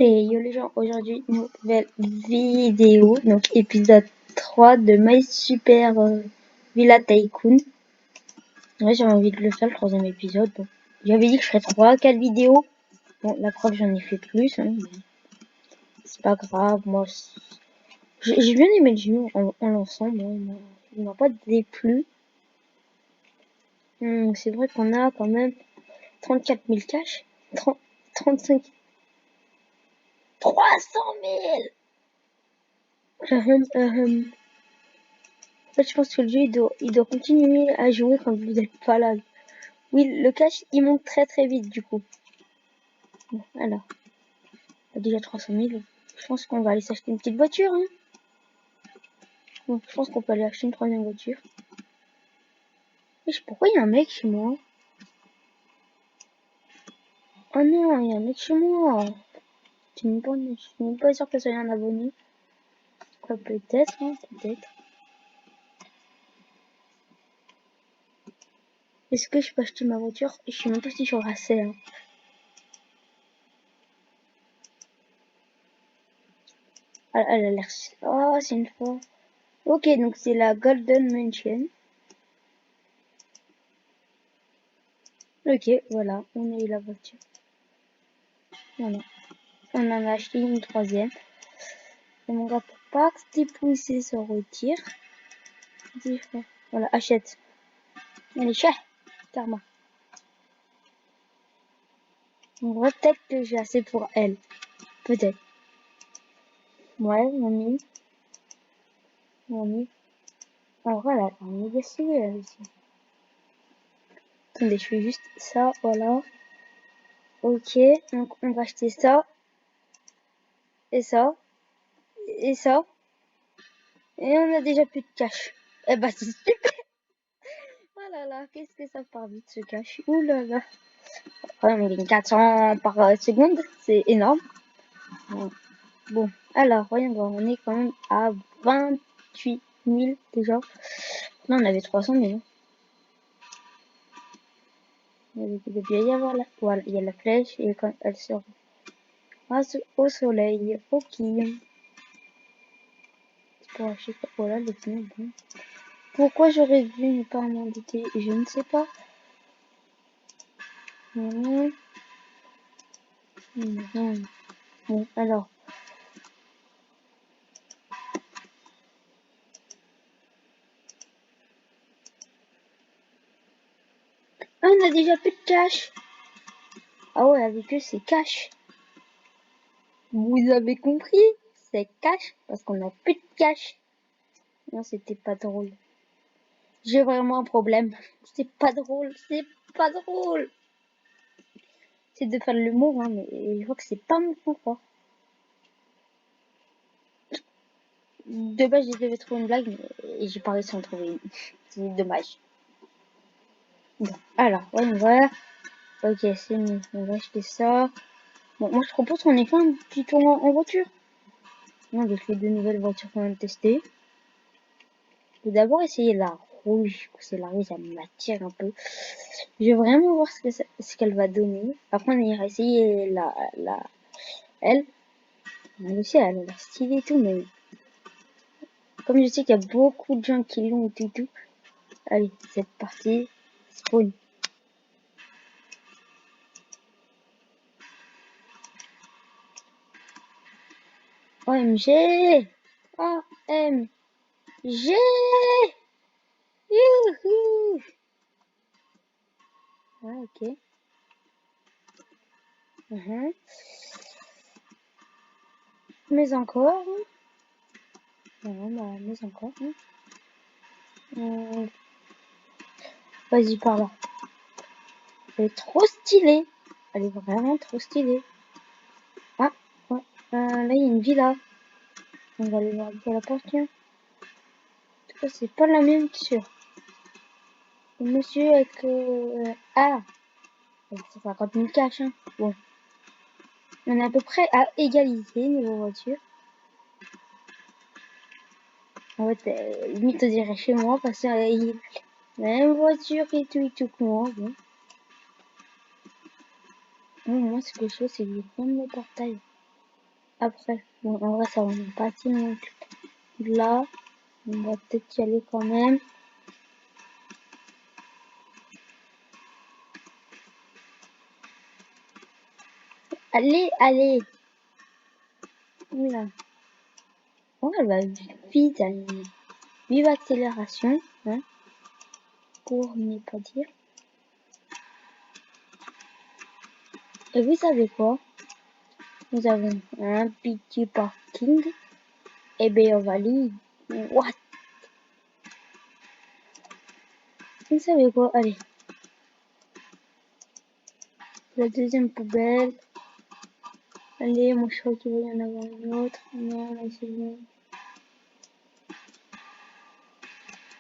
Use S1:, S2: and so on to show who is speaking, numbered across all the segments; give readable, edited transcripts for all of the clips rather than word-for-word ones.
S1: Et yo les gens, aujourd'hui nouvelle vidéo, donc épisode 3 de My Super Villa Tycoon. Ouais, j'avais envie de le faire le troisième épisode. Bon. J'avais dit que je ferais 3-4 vidéos. Bon, la preuve j'en ai fait plus, hein, mais c'est pas grave. Moi, j'ai bien aimé le jeu en l'ensemble. Hein, il m'a pas déplu. C'est vrai qu'on a quand même 34 000 cash, 35 300 000. En fait, je pense que le jeu, il doit continuer à jouer quand vous n'êtes pas là. Oui, le cash, il monte très très vite du coup. Bon, alors, on a déjà 300 000. Je pense qu'on va aller s'acheter une petite voiture. Hein. Bon, je pense qu'on peut aller acheter une troisième voiture. Pourquoi il y a un mec chez moi? Oh non, il y a un mec chez moi. Je suis même pas sûr que ça soit un abonné. Quoi, peut-être, hein, peut-être. Est-ce que je peux acheter ma voiture? Je sais même pas si j'aurai assez. Hein. Elle a l'air... Oh, c'est une fois. Ok, donc c'est la Golden Mansion. Ok, voilà, on a eu la voiture. Voilà. On en a acheté une troisième. Et mon gars, pour pas que tes poussées se retirent. Voilà, achète. Elle est chère, karma. On voit peut-être que j'ai assez pour elle. Peut-être. Ouais, on a mis. Alors voilà, on est décidé elle aussi. Attendez, je fais juste ça, voilà. Ok, donc on va acheter ça. Et ça. Et ça. Et on a déjà plus de cash. Eh bah c'est super. Oh là là, qu'est-ce que ça part vite ce cash. Ouh là là. Ouais, on gagne 400 par seconde, c'est énorme. Bon, alors, voyons voir, on est quand même à 28 000 déjà. Là, on avait 300 000. Il doit bien y avoir là. Voilà, il y a la flèche et quand elle sort au soleil. Ok. C'est pour acheter quoi? Voilà, le pneu, bon. Pourquoi j'aurais dû ne pas m'endetter? Je ne sais pas. Bon, alors. Ah, on a déjà plus de cash. Ah ouais, avec eux, c'est cash. Vous avez compris? C'est cash parce qu'on a plus de cash. Non, c'était pas drôle. J'ai vraiment un problème. C'est pas drôle, c'est pas drôle. C'est de faire l'humour, hein, mais je vois que c'est pas mon point fort. De base, je devais trouver une blague, mais j'ai pas réussi à en trouver une. C'est dommage. Bon, alors, voyons voir. Ok, c'est mieux. On va acheter ça. Bon, moi, je propose qu'on ait fait un petit tour en voiture. On va faire de nouvelles voitures qu'on va tester. Je vais d'abord essayer la rouge. Parce que la rouge, ça m'attire un peu. Je vais vraiment voir ce qu'elle va donner. Après, on ira essayer elle. Elle aussi, elle a l'air stylée et tout, mais comme je sais qu'il y a beaucoup de gens qui l'ont et tout. Allez, c'est parti. Spawn. OMG! OMG! Youhou! Ouais, ok. Mais encore. Non, bah, mais encore. Vas-y, par là. Elle est trop stylée. Elle est vraiment trop stylée. Ah, ouais. Là, il y a une villa. On va aller voir qui elle appartient. En tout cas, c'est pas la même, sûr. Le monsieur avec... Ah, c'est 50 000 cash, hein. Bon. On est à peu près à égalité niveau voiture. En fait, limite, on dirait chez moi parce que la même voiture et tout que moi. Bon. Moi, ce que je fais, c'est que je prends le portail. après. Bon, en vrai, ça va, on est parti donc là. On va peut-être y aller quand même. Allez, allez. Oula. Oh, elle va vite, elle vive accélération, hein, pour ne pas dire. Et vous savez quoi? Nous avons un petit parking. Et bien, on va aller. What? Vous savez quoi? Allez. La deuxième poubelle. Allez, moi je crois qu'il va y en avoir une autre. Non, là c'est bon.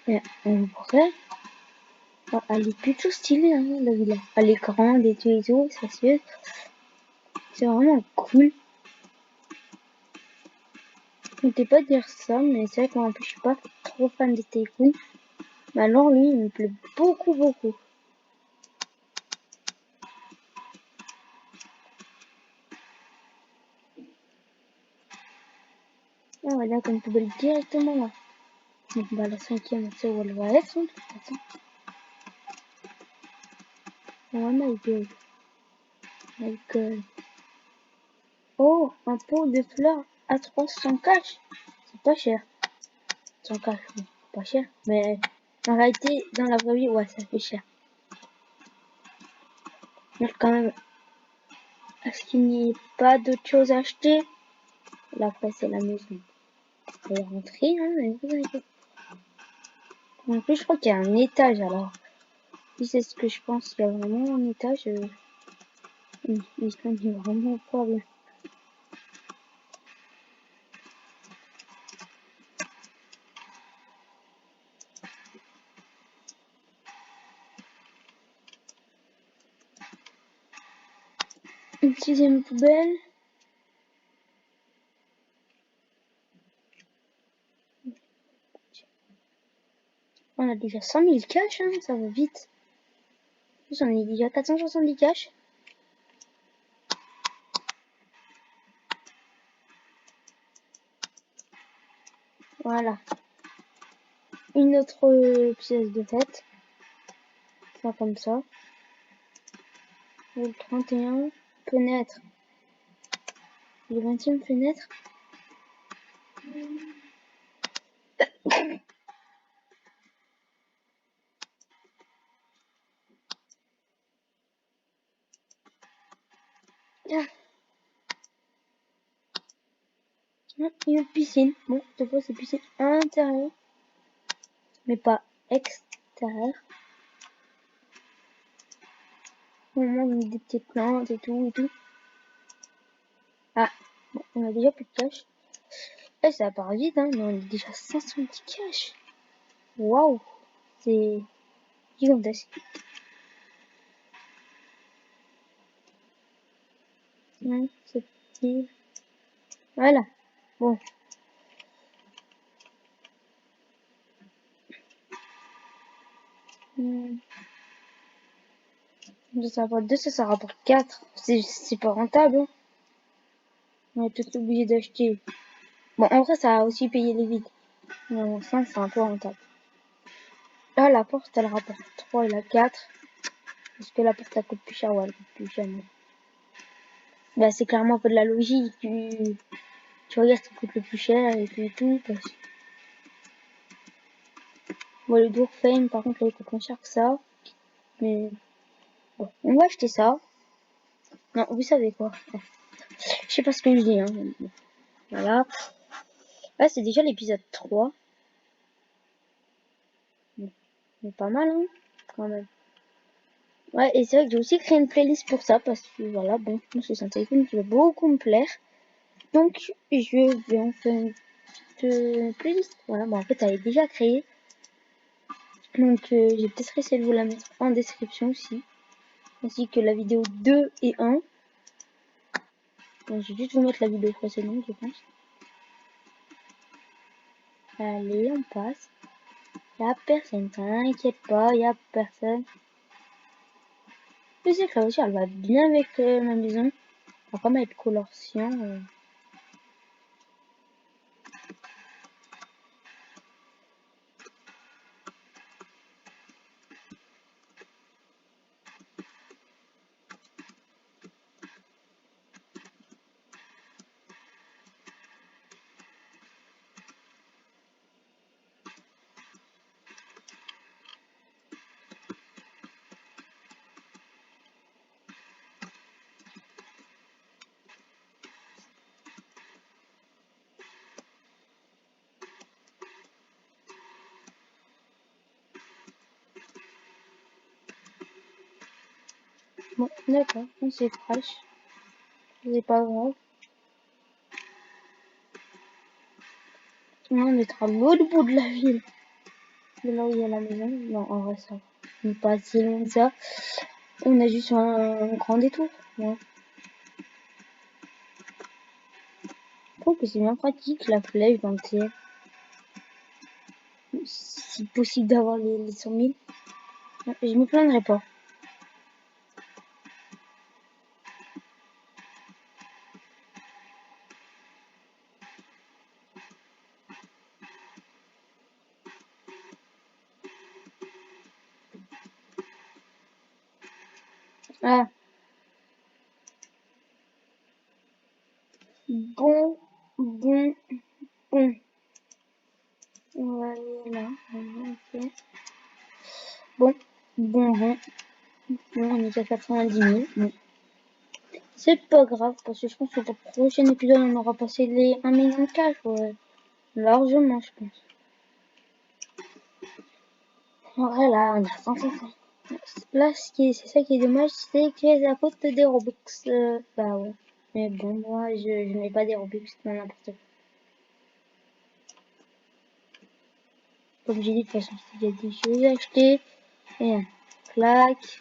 S1: Et en vrai, oh, elle est plutôt stylée, hein, la villa. Elle est grande et tout, spacieuse. C'est vraiment cool. Je ne peux pas dire ça, mais c'est vrai que moi, en plus, je suis pas trop fan de Tycoon. Mais alors, lui, il me plaît beaucoup, beaucoup. Ah, voilà, comme poubelle directement là. Donc, bah, la cinquième, c'est où elle va être, hein, de toute façon. Oh my god. My god. Oh, un pot de fleurs à 300 cash. C'est pas cher. 100 cash, oui, pas cher. Mais en réalité, dans la vraie vie, ouais, ça fait cher. Mais quand même, est-ce qu'il n'y a pas d'autre chose à acheter? Là, après, c'est la maison. On va rentrer, hein, mais vous inquiétez. En plus, je crois qu'il y a un étage, alors. Si c'est ce que je pense, il y a vraiment un étage. Il est vraiment pas bien. Une sixième poubelle. On a déjà 100 000 cash, hein, ça va vite. J'en ai déjà 470 cash. Voilà. Une autre pièce de tête. Ça comme ça. Le 31. Fenêtre. Le 20e fenêtre. Ah, une piscine. Bon, cette fois c'est piscine intérieure. Mais pas extérieure. Au moins on a des petites plantes et tout. Ah, bon, on a déjà plus de cash. Et ça part vite, hein, mais on a déjà 510 cash. Waouh, c'est gigantesque. C'est petit. Voilà. Bon. Ça rapporte 2, ça rapporte 4. C'est pas rentable. Hein. On est tout obligé d'acheter. Bon, en vrai, ça a aussi payé les vides. Mais bon, ça, c'est un peu rentable. Là, la porte, elle rapporte 3 et la 4. Est-ce que la porte, elle coûte plus cher? Ouais, elle coûte plus cher. Mais... bah, c'est clairement un peu de la logique. Tu regardes ce qui coûte le plus cher et tout. Parce... bon, le Durfame, par contre, là, il coûte moins cher que ça. Mais bon, on va acheter ça. Non, vous savez quoi? Je sais pas ce que je dis. Hein. Voilà. Là, c'est déjà l'épisode 3. Mais pas mal, hein, quand même. Ouais, et c'est vrai que j'ai aussi créé une playlist pour ça, parce que voilà, bon, moi c'est un téléphone qui va beaucoup me plaire. Donc, je vais en faire une petite playlist. Voilà, bon, en fait, elle est déjà créée. Donc, j'ai peut-être essayé de vous la mettre en description aussi. Ainsi que la vidéo 2 et 1. Donc, je vais juste vous mettre la vidéo précédente, je pense. Allez, on passe. Y'a personne, t'inquiète pas, y'a personne. Je sais que là aussi, elle va bien avec ma maison. Alors, comme elle est color cyan, Bon, d'accord, on s'est crash. C'est pas grave. On est à l'autre bout de la ville. De là où il y a la maison. Non, en vrai, ça va. On n'est pas si loin de ça. On a juste un grand détour. Ouais. Je trouve que c'est bien pratique la flèche dans le tir. Si possible d'avoir les 100 000. Je me plaindrai pas. Ah, bon, bon, bon. On va aller là. Ok. Bon, bon, bon. Bon, on est à 90 000. Bon. C'est pas grave, parce que je pense que pour le prochain épisode, on aura passé les 1 million de cash. Ouais. Largement, je pense. En vrai, là, on a 150. Là, c'est ça qui est dommage, c'est que ça coûte des Robux. Bah ouais. Mais bon, moi, je mets pas des Robux dans n'importe quoi. Comme j'ai dit, de toute façon, il y a des choses à acheter. Et un plaque.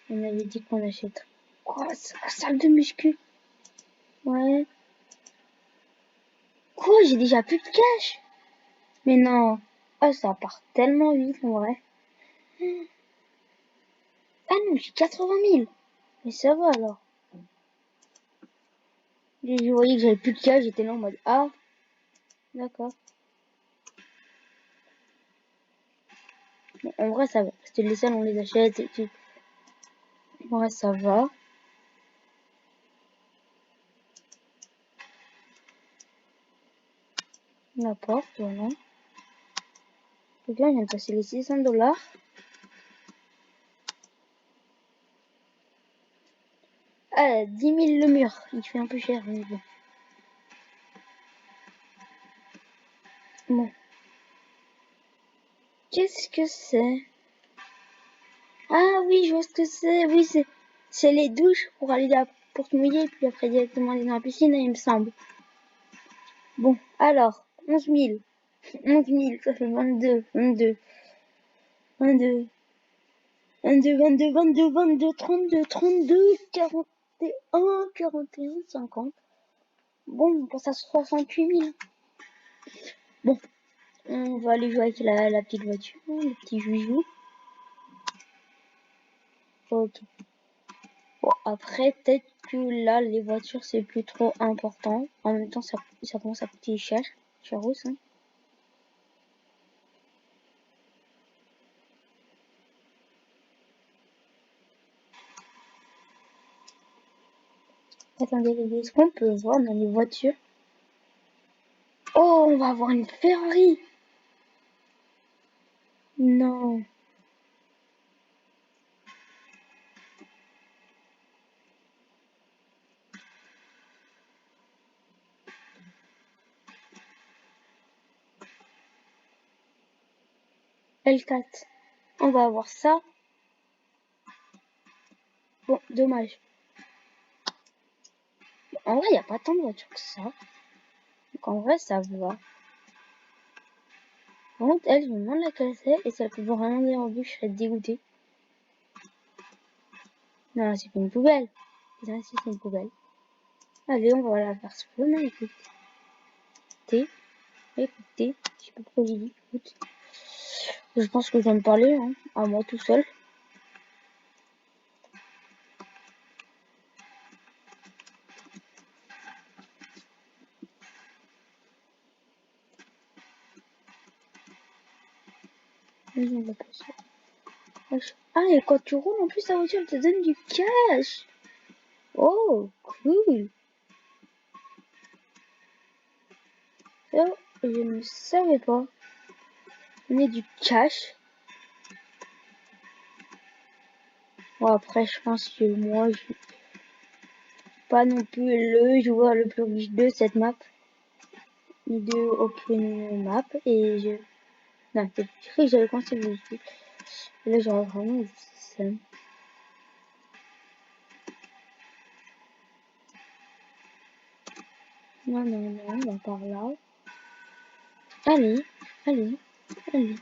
S1: On avait dit qu'on achète. Quoi, la salle de muscu? Ouais. Quoi, j'ai déjà plus de cash? Mais non. Ah, ça part tellement vite, en vrai. Ah non, j'ai 80 000. Mais ça va, alors. Je voyais que j'avais plus de cash, j'étais là en mode, ah, d'accord. Bon, en vrai, ça va. Parce que les salles, on les achète et tout. En vrai, ça va. La porte, voilà. Donc là, on vient de passer les 600 $. Ah, 10 000 le mur. Il fait un peu cher, mais bon. Bon. Qu'est-ce que c'est? Ah oui, je vois ce que c'est. Oui, c'est les douches pour aller pour se mouiller, puis après directement aller dans la piscine, il me semble. Bon, alors, 11 000. 11 000, ça fait 22, 22, 22, 22, 22, 22, 22, 32, 32, 41, 41, 50. Bon, on passe à 68 000. Bon, on va aller jouer avec la petite voiture, le petit joujou. Ok. Bon, après, peut-être que là, les voitures, c'est plus trop important. En même temps, ça commence à coûter cher. Cher aussi, hein. Attendez, est-ce qu'on peut voir dans les voitures? Oh, on va avoir une Ferrari! Non. L4. On va avoir ça. Bon, dommage. En vrai, il n'y a pas tant de voitures que ça. Donc en vrai, ça va. Par contre, elle, je me demande laquelle c'est. Et si elle peut vraiment dire au but, je serais dégoûtée. Non, c'est pas une poubelle. Non, si, c'est une poubelle. Allez, on va la faire spawn. Écoutez. Écoutez. Je sais pas pourquoi j'ai dit. Écoute. Je pense que je viens de parler, hein, à moi tout seul. On va passer. Ah, et quand tu roules, en plus, la voiture te donne du cash. Oh, cool. Ça, je ne savais pas. On a du cash. Bon, après, je pense que moi, je suis pas non plus le joueur le plus riche de cette map. Ni de aucune map. Et je... Non, peut-être que j'avais commencé le jeu. Et là, j'aurais vraiment ça. Non, non, non, on va par là. Allez, allez, allez.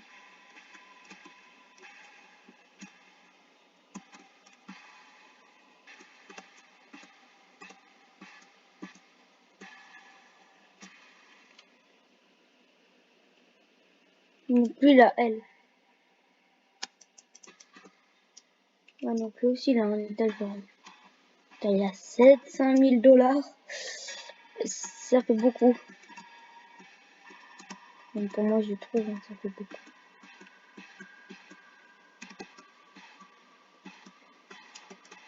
S1: Non plus la L. Ah non plus aussi, là, un étage. Il y a 700 000 $. Ça fait beaucoup. Même pour moi, je trouve, hein, ça fait beaucoup.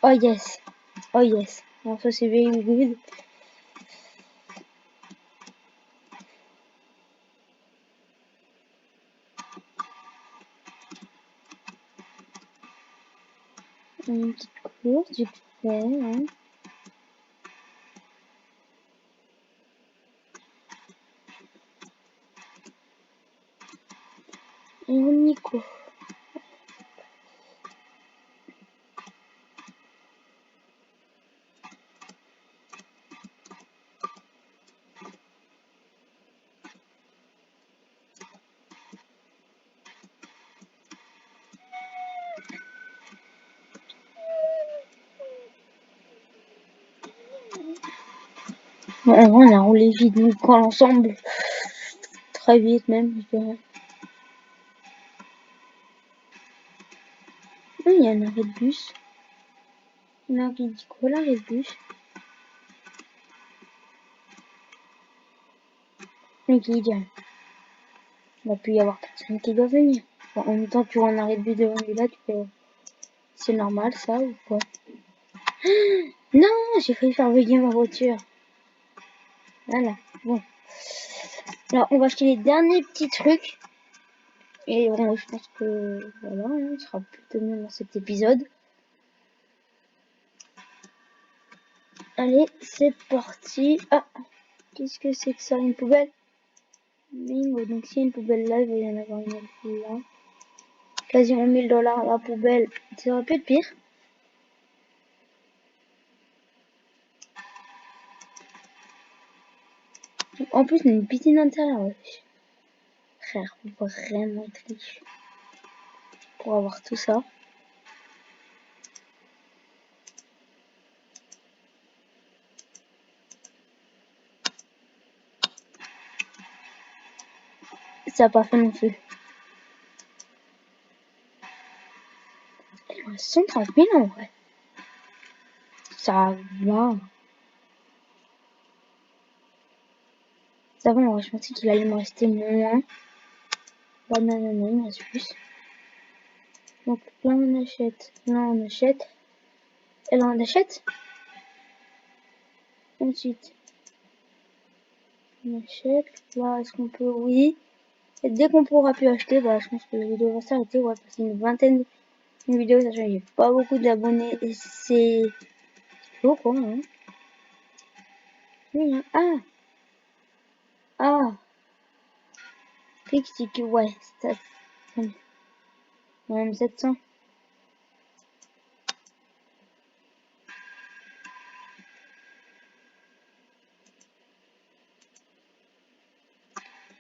S1: Oh yes. Oh yes. Non, ça c'est very good. Une petite course, du fait, hein. Et on y court. Bon, on a roulé vite, nous, quand l'ensemble. Très vite même, je dirais. Il y a un arrêt de bus. Un arrêt de quoi, l'arrêt de bus? Ok, il va plus y avoir personne qui doit venir. Bon, en même temps, tu vois un arrêt de bus devant lui là, tu fais... C'est normal, ça, ou quoi? Non, j'ai failli faire bugger ma voiture. Voilà, bon. Alors, on va acheter les derniers petits trucs. Et bon, je pense que voilà, on sera plutôt bien dans cet épisode. Allez, c'est parti. Ah, qu'est-ce que c'est que ça? Une poubelle? Bingo, donc s'il y a une poubelle là, il va y en avoir une autre là. Quasiment 1000 $ la poubelle. Ça aurait pu être pire. En plus, on a une piscine intérieure. Ouais. Frère, faut vraiment être riche pour avoir tout ça. Ça n'a pas fait non plus. Il en reste 130 000 en vrai. Ça va. Ça va, en vrai, je pensais qu'il allait me rester moins. Bah non, non, non, il me reste plus. Donc là on achète, là on achète, et là on achète. Ensuite, on achète. Là, est-ce qu'on peut? Oui. Et dès qu'on pourra plus acheter, bah je pense que la vidéo va s'arrêter. Ouais, parce qu'il y a une vingtaine de vidéos, sachant qu'il n'y a pas beaucoup d'abonnés et c'est chaud quoi. Hein. Oui, hein. Ah, ah, c'est que ouais, ça, même 700.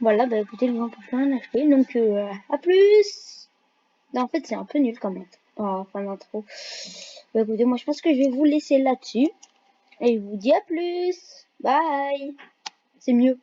S1: Voilà, bah écoutez, le on peut plus rien acheter, donc à plus. Non, en fait, c'est un peu nul quand même. Oh, enfin, l'intro. Bah écoutez, moi je pense que je vais vous laisser là-dessus. Et je vous dis à plus. Bye. C'est mieux.